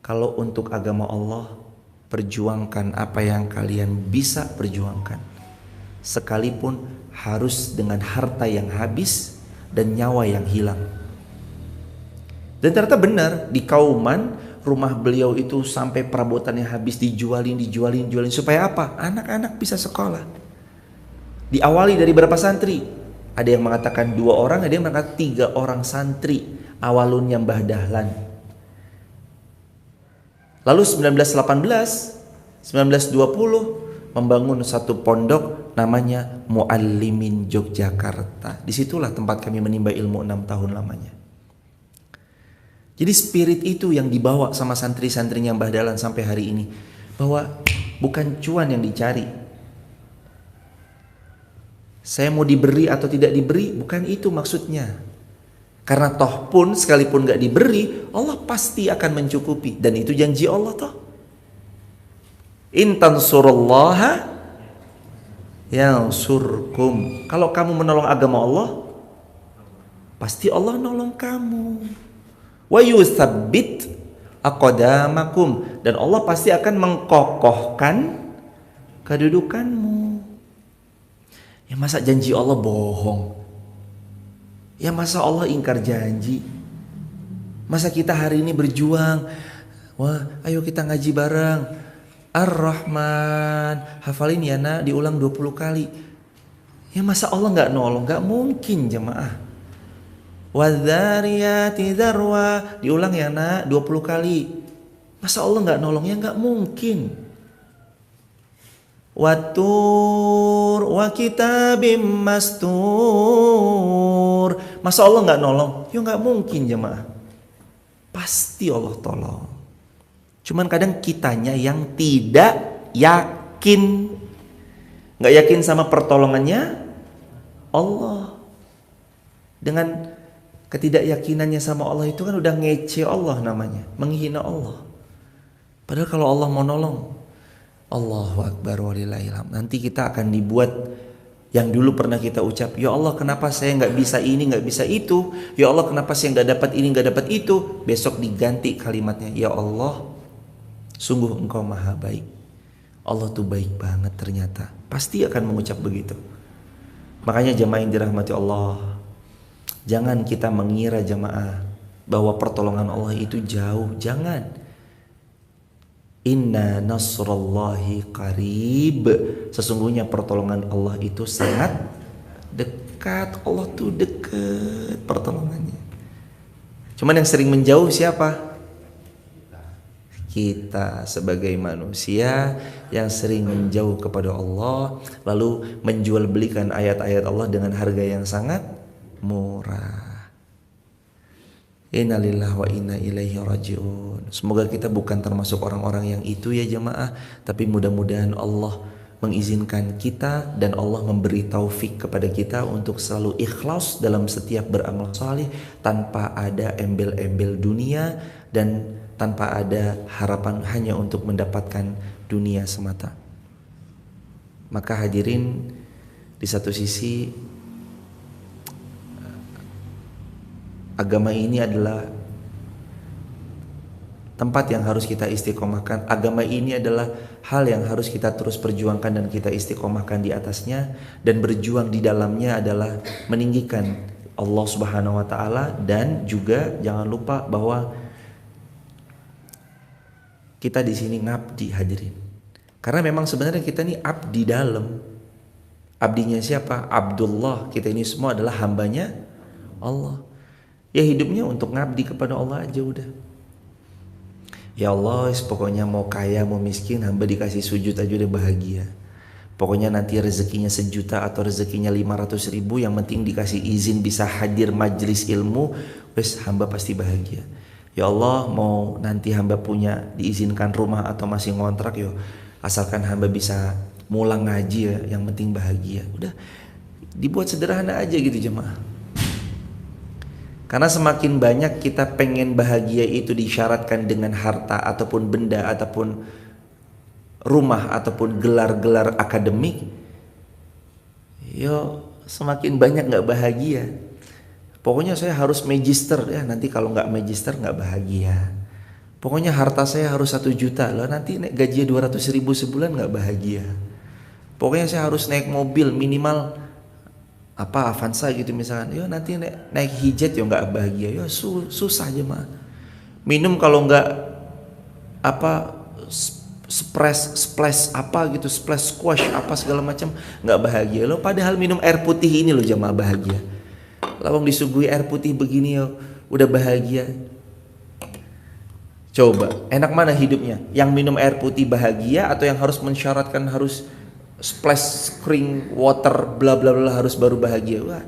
kalau untuk agama Allah, perjuangkan apa yang kalian bisa perjuangkan, sekalipun harus dengan harta yang habis dan nyawa yang hilang. Dan ternyata benar, di Kauman rumah beliau itu sampai perabotannya habis, dijualin supaya apa? Anak-anak bisa sekolah. Diawali dari berapa santri? Ada yang mengatakan 2 orang, ada yang mengatakan 3 orang santri awalunnya Mbah Dahlan. Lalu 1918, 1920 membangun satu pondok namanya Muallimin Yogyakarta. Disitulah tempat kami menimba ilmu 6 tahun lamanya. Jadi spirit itu yang dibawa sama santri-santrinya Mbah Dahlan sampai hari ini, bahwa bukan cuan yang dicari. Saya mau diberi atau tidak diberi, bukan itu maksudnya. Karena toh pun sekalipun gak diberi, Allah pasti akan mencukupi. Dan itu janji Allah toh. In tansurullaha yansurkum. Kalau kamu menolong agama Allah, pasti Allah nolong kamu. Wa yutsabbit aqdamakum, dan Allah pasti akan mengkokohkan kedudukanmu. Ya masa janji Allah bohong? Ya masa Allah ingkar janji? Masa kita hari ini berjuang, wah ayo kita ngaji bareng, Ar-Rahman, hafalin ya nak, diulang 20 kali. Ya masa Allah gak nolong? Gak mungkin jemaah. Wadzariyati dzarwa, diulang ya nak 20 kali. Masa Allah gak nolong? Ya gak mungkin. Watur wa kitabim mastur, masa Allah gak nolong? Ya gak mungkin jemaah. Pasti Allah tolong. Cuman kadang kitanya yang tidak yakin. Gak yakin sama pertolongannya Allah. Dengan ketidakyakinannya sama Allah itu kan udah ngece Allah namanya, menghina Allah. Padahal kalau Allah mau nolong, Allahu Akbar walillahil hamd. Nanti kita akan dibuat yang dulu pernah kita ucap, ya Allah kenapa saya gak bisa ini, gak bisa itu, ya Allah kenapa saya gak dapat ini, gak dapat itu. Besok diganti kalimatnya, ya Allah sungguh engkau maha baik. Allah tuh baik banget ternyata. Pasti akan mengucap begitu. Makanya jamaah yang dirahmati Allah, jangan kita mengira jamaah bahwa pertolongan Allah itu jauh. Jangan. Inna nasrallahi qarib. Sesungguhnya pertolongan Allah itu sangat dekat. Allah tuh dekat pertolongannya. Cuman yang sering menjauh siapa? Kita sebagai manusia yang sering menjauh kepada Allah, lalu menjual belikan ayat-ayat Allah dengan harga yang sangat murah. Innalillahi wa inna ilaihi rajiun. Semoga kita bukan termasuk orang-orang yang itu ya jemaah, tapi mudah-mudahan Allah mengizinkan kita dan Allah memberi taufik kepada kita untuk selalu ikhlas dalam setiap beramal saleh, tanpa ada embel-embel dunia dan tanpa ada harapan hanya untuk mendapatkan dunia semata. Maka hadirin, di satu sisi agama ini adalah tempat yang harus kita istiqomahkan. Agama ini adalah hal yang harus kita terus perjuangkan dan kita istiqomahkan di atasnya, dan berjuang di dalamnya adalah meninggikan Allah Subhanahu wa taala. Dan juga jangan lupa bahwa kita di sini ngabdi hadirin. Karena memang sebenarnya kita ini abdi dalam. Abdinya siapa? Abdullah. Kita ini semua adalah hambanya Allah. Ya hidupnya untuk ngabdi kepada Allah aja udah. Ya Allah, pokoknya mau kaya mau miskin, hamba dikasih sujud aja udah bahagia. Pokoknya nanti rezekinya 1 juta atau rezekinya 500 ribu, yang penting dikasih izin bisa hadir majelis ilmu, wes hamba pasti bahagia. Ya Allah, mau nanti hamba punya diizinkan rumah atau masih ngontrak, yo asalkan hamba bisa mulang ngaji ya, yang penting bahagia. Udah dibuat sederhana aja gitu jemaah. Karena semakin banyak kita pengen bahagia itu disyaratkan dengan harta ataupun benda ataupun rumah ataupun gelar-gelar akademik, yo semakin banyak nggak bahagia. Pokoknya saya harus magister ya, nanti kalau nggak magister nggak bahagia. Pokoknya harta saya harus 1 juta lah, nanti gaji 200.000 sebulan nggak bahagia. Pokoknya saya harus naik mobil minimal apa Avanza gitu misalkan, yo nanti naik hijet yo nggak bahagia. Yo susah aja mah. Minum kalau nggak apa splash apa gitu, splash squash apa segala macam, nggak bahagia lo. Padahal minum air putih ini lo jamaah bahagia. Lawang disuguhi air putih begini yo udah bahagia. Coba enak mana hidupnya? Yang minum air putih bahagia atau yang harus mensyaratkan harus splash spring water bla bla bla harus baru bahagia? Wah,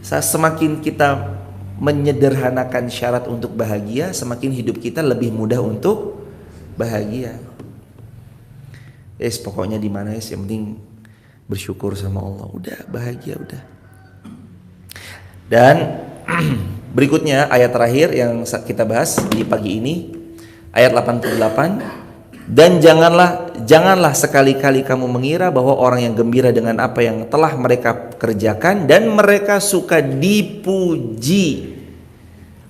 semakin kita menyederhanakan syarat untuk bahagia, semakin hidup kita lebih mudah untuk bahagia. Pokoknya di mana yang penting bersyukur sama Allah, udah bahagia udah. Dan berikutnya ayat terakhir yang kita bahas di pagi ini, ayat 88. Dan janganlah sekali-kali kamu mengira bahwa orang yang gembira dengan apa yang telah mereka kerjakan dan mereka suka dipuji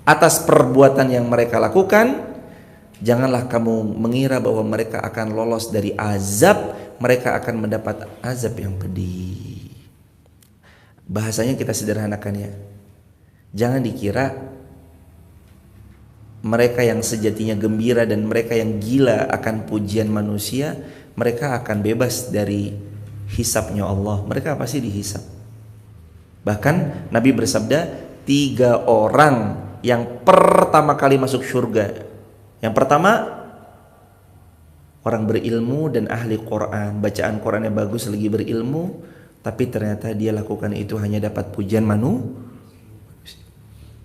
atas perbuatan yang mereka lakukan, janganlah kamu mengira bahwa mereka akan lolos dari azab, mereka akan mendapat azab yang pedih. Bahasanya kita sederhanakan ya. Jangan dikira mereka yang sejatinya gembira dan mereka yang gila akan pujian manusia, mereka akan bebas dari hisabnya Allah. Mereka pasti dihisab. Bahkan Nabi bersabda, 3 orang yang pertama kali masuk surga. Yang pertama, orang berilmu dan ahli Quran. Bacaan Qurannya bagus, lagi berilmu, tapi ternyata dia lakukan itu hanya dapat pujian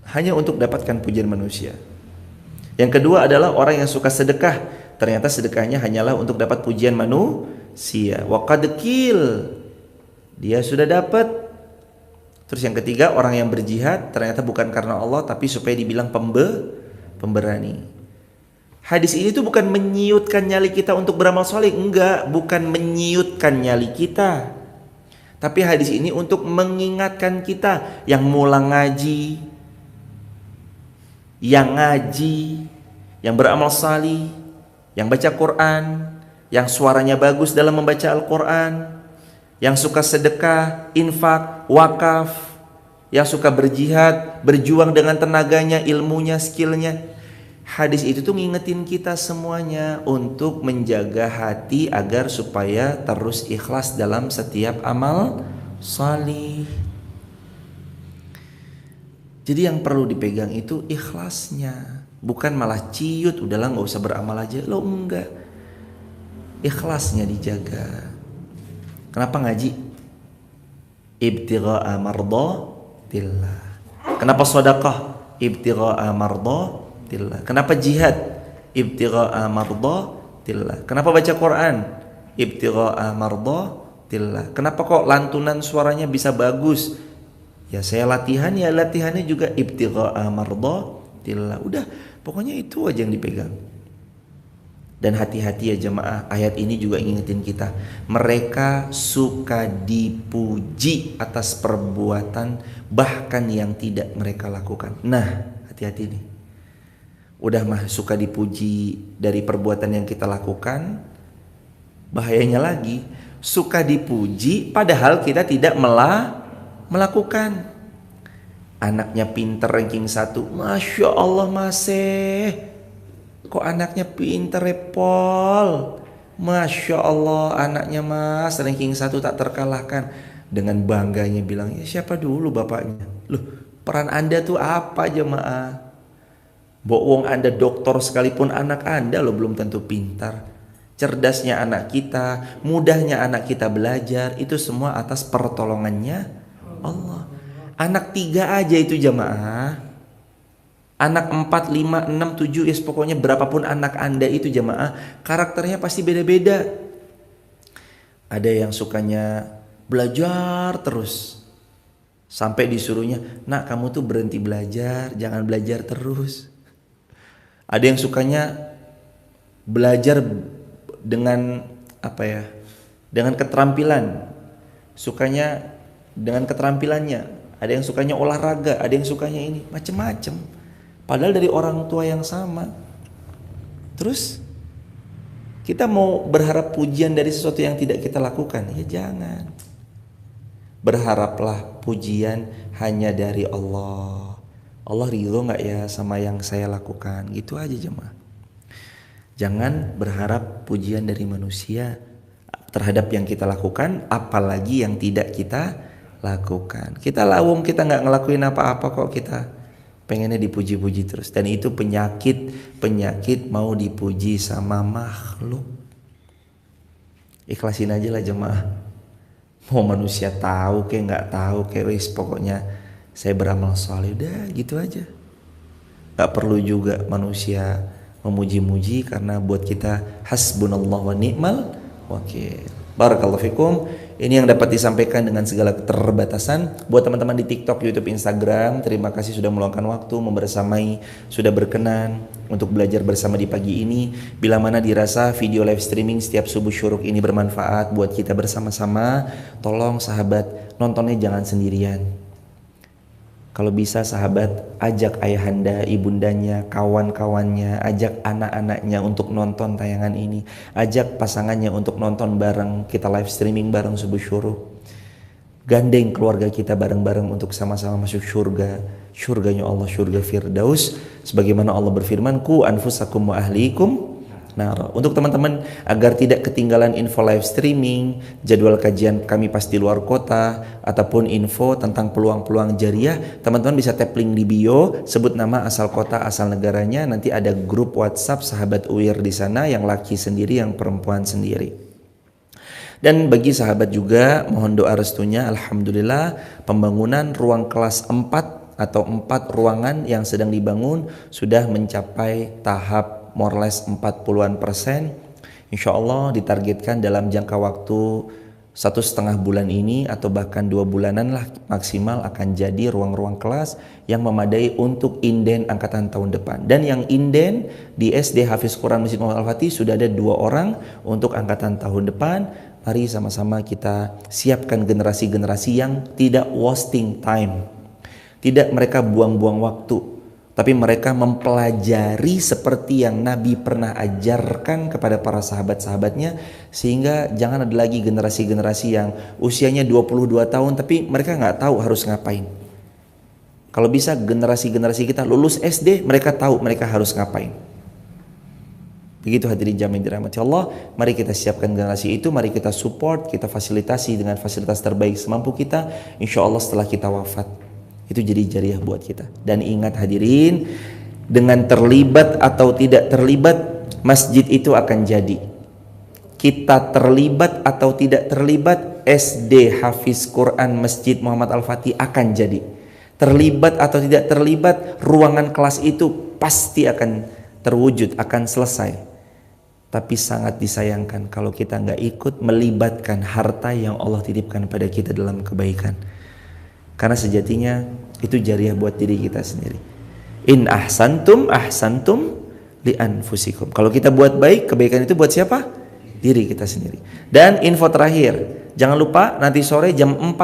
hanya untuk dapatkan pujian manusia. Yang kedua adalah orang yang suka sedekah, ternyata sedekahnya hanyalah untuk dapat pujian manusia. Wa qad qil, dia sudah dapat. Terus yang ketiga, orang yang berjihad ternyata bukan karena Allah tapi supaya dibilang pemberani. Hadis ini tuh bukan menyiutkan nyali kita untuk beramal soleh, enggak, bukan menyiutkan nyali kita. Tapi hadis ini untuk mengingatkan kita yang mulang ngaji, yang ngaji, yang beramal salih, yang baca Quran, yang suaranya bagus dalam membaca Al-Quran, yang suka sedekah, infak, wakaf, yang suka berjihad, berjuang dengan tenaganya, ilmunya, skillnya. Hadis itu tuh ngingetin kita semuanya untuk menjaga hati agar supaya terus ikhlas dalam setiap amal salih. Jadi yang perlu dipegang itu ikhlasnya, bukan malah ciut, udahlah nggak usah beramal aja. Lo enggak, ikhlasnya dijaga. Kenapa ngaji? Ibtigha'a mardatillah. Kenapa sedekah? Ibtigha'a mardatillah. Kenapa jihad? Ibtigha'a mardatillah. Kenapa baca Quran? Ibtigha'a mardatillah. Kenapa kok lantunan suaranya bisa bagus? Ya saya latihan, ya latihannya juga ibtigha'a mardatillah. Udah, pokoknya itu aja yang dipegang. Dan hati-hati ya jemaah, ayat ini juga ngingetin kita, mereka suka dipuji atas perbuatan bahkan yang tidak mereka lakukan. Nah, hati-hati nih. Udah mah suka dipuji dari perbuatan yang kita lakukan, bahayanya lagi suka dipuji padahal kita tidak melakukan. Anaknya pinter ranking 1, Masya Allah masih, kok anaknya pinter Pol, Masya Allah anaknya mas ranking 1 tak terkalahkan. Dengan bangganya bilang, ya siapa dulu bapaknya? Loh, peran anda tuh apa jemaah? Bohong anda dokter sekalipun anak anda lo belum tentu pintar. Cerdasnya anak kita, mudahnya anak kita belajar, itu semua atas pertolongannya Allah. Anak 3 aja itu jamaah, Anak 4, 5, 6, 7, ya pokoknya berapapun anak Anda itu jamaah, karakternya pasti beda-beda. Ada yang sukanya belajar terus, sampai disuruhnya, nak kamu tuh berhenti belajar, jangan belajar terus. Ada yang sukanya belajar dengan dengan keterampilan, sukanya dengan keterampilannya. Ada yang sukanya olahraga, ada yang sukanya ini, macem-macem. Padahal dari orang tua yang sama. Terus kita mau berharap pujian dari sesuatu yang tidak kita lakukan? Ya jangan. Berharaplah pujian hanya dari Allah. Allah ridho gak ya sama yang saya lakukan? Gitu aja jemaah. Jangan berharap pujian dari manusia terhadap yang kita lakukan, apalagi yang tidak kita lakukan. Kita lawung, kita gak ngelakuin apa-apa kok, kita pengennya dipuji-puji terus. Dan itu penyakit mau dipuji sama makhluk. Ikhlasin aja lah jemaah. Mau manusia tahu kayak nggak tahu kayak wis, pokoknya saya beramal soleh, udah gitu aja. Nggak perlu juga manusia memuji-muji, karena buat kita hasbunallah wa ni'mal wakil. Barakallahu fikum. Ini yang dapat disampaikan dengan segala keterbatasan. Buat teman-teman di TikTok, YouTube, Instagram, terima kasih sudah meluangkan waktu membersamai, sudah berkenan untuk belajar bersama di pagi ini. Bila mana dirasa video live streaming setiap subuh syuruk ini bermanfaat buat kita bersama-sama, tolong sahabat nontonnya jangan sendirian. Kalau bisa sahabat ajak ayahanda, ibundanya, kawan-kawannya, ajak anak-anaknya untuk nonton tayangan ini. Ajak pasangannya untuk nonton bareng kita live streaming bareng subuh syuruk. Gandeng keluarga kita bareng-bareng untuk sama-sama masuk surga. Surganya Allah, surga Firdaus. Sebagaimana Allah berfirman, ku anfusakum wa ahlikum. Nah, untuk teman-teman agar tidak ketinggalan info live streaming, jadwal kajian kami pas di luar kota, ataupun info tentang peluang-peluang jariah, teman-teman bisa tap link di bio, sebut nama, asal kota, asal negaranya, nanti ada grup WhatsApp sahabat UIR di sana, yang laki sendiri, yang perempuan sendiri. Dan bagi sahabat juga mohon doa restunya, alhamdulillah pembangunan ruang kelas 4 atau 4 ruangan yang sedang dibangun sudah mencapai tahap more or less 40-an%. Insya Allah ditargetkan dalam jangka waktu 1,5 bulan ini atau bahkan 2 bulanan lah maksimal akan jadi ruang-ruang kelas yang memadai untuk inden angkatan tahun depan. Dan yang inden di SD Hafiz Quran Masjid Muhammad Al-Fatih sudah ada 2 orang untuk angkatan tahun depan. Mari sama-sama kita siapkan generasi-generasi yang tidak wasting time, tidak mereka buang-buang waktu, tapi mereka mempelajari seperti yang Nabi pernah ajarkan kepada para sahabat-sahabatnya, sehingga jangan ada lagi generasi-generasi yang usianya 22 tahun tapi mereka nggak tahu harus ngapain. Kalau bisa generasi-generasi kita lulus SD, mereka tahu mereka harus ngapain. Begitu hadirin jamaah dirahmati Allah, mari kita siapkan generasi itu, mari kita support, kita fasilitasi dengan fasilitas terbaik semampu kita. Insya Allah setelah kita wafat, itu jadi jariah buat kita. Dan ingat hadirin, dengan terlibat atau tidak terlibat, masjid itu akan jadi. Kita terlibat atau tidak terlibat, SD Hafiz Quran Masjid Muhammad Al-Fatih akan jadi. Terlibat atau tidak terlibat, ruangan kelas itu pasti akan terwujud, akan selesai. Tapi sangat disayangkan kalau kita nggak ikut melibatkan harta yang Allah titipkan pada kita dalam kebaikan. Karena sejatinya itu jariah buat diri kita sendiri. In ahsantum ahsantum li anfusikum. Kalau kita buat baik, kebaikan itu buat siapa? Diri kita sendiri. Dan info terakhir, jangan lupa nanti sore jam 4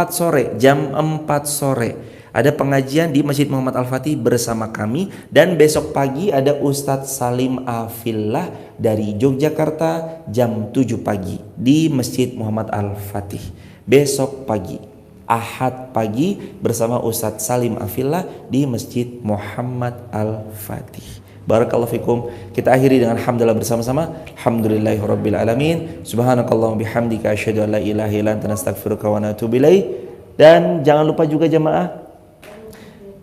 sore ada pengajian di Masjid Muhammad Al-Fatih bersama kami. Dan besok pagi ada Ustadz Salim Afillah dari Yogyakarta jam 7 pagi di Masjid Muhammad Al-Fatih. Besok pagi, Ahad pagi, bersama Ustadz Salim Afillah di Masjid Muhammad Al-Fatih. Barakallahu fikum. Kita akhiri dengan hamdalah bersama-sama. Alhamdulillahirabbil alamin. Subhanakallahumma bihamdika asyhadu an la ilaha illa anta astaghfiruka wa atubu ilaik. Dan jangan lupa juga jamaah,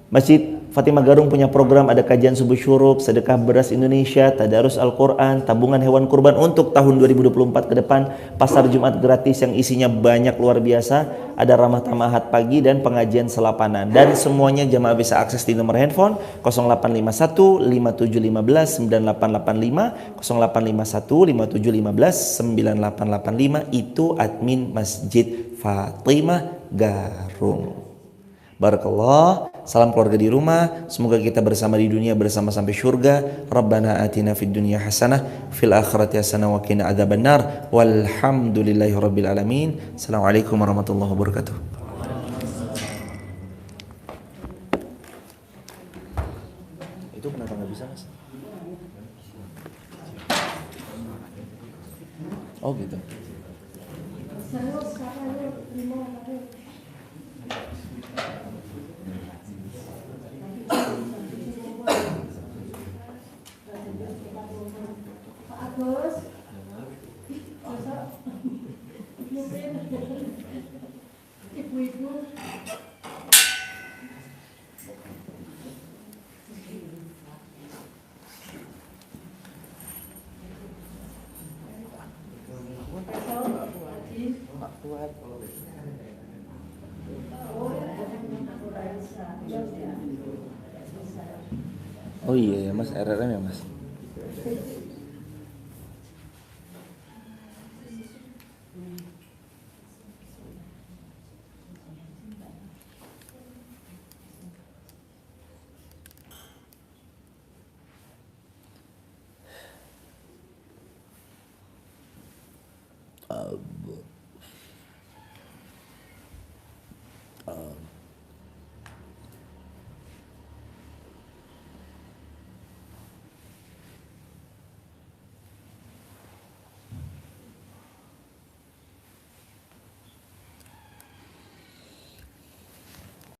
Masjid Fatimah Garung punya program, ada kajian subuh syuruk, sedekah beras Indonesia, tadarus Al-Quran, tabungan hewan kurban untuk tahun 2024 ke depan, pasar Jumat gratis yang isinya banyak luar biasa, ada ramah tamahat pagi dan pengajian selapanan, dan semuanya jamaah bisa akses di nomor handphone 0851 5715 9885 0851 5715 9885. Itu admin Masjid Fatimah Garung. Barakallah. Salam keluarga di rumah. Semoga kita bersama di dunia bersama sampai surga. Rabbana atina fid dunya hasanah fil akhirati hasanah wa qina adzabannar. Walhamdulillahirabbil alamin. Assalamualaikum warahmatullahi wabarakatuh. Itu kenapa nggak bisa, Mas? Oh gitu. Ibu-ibu Oh iya ya Mas, RRM ya Mas.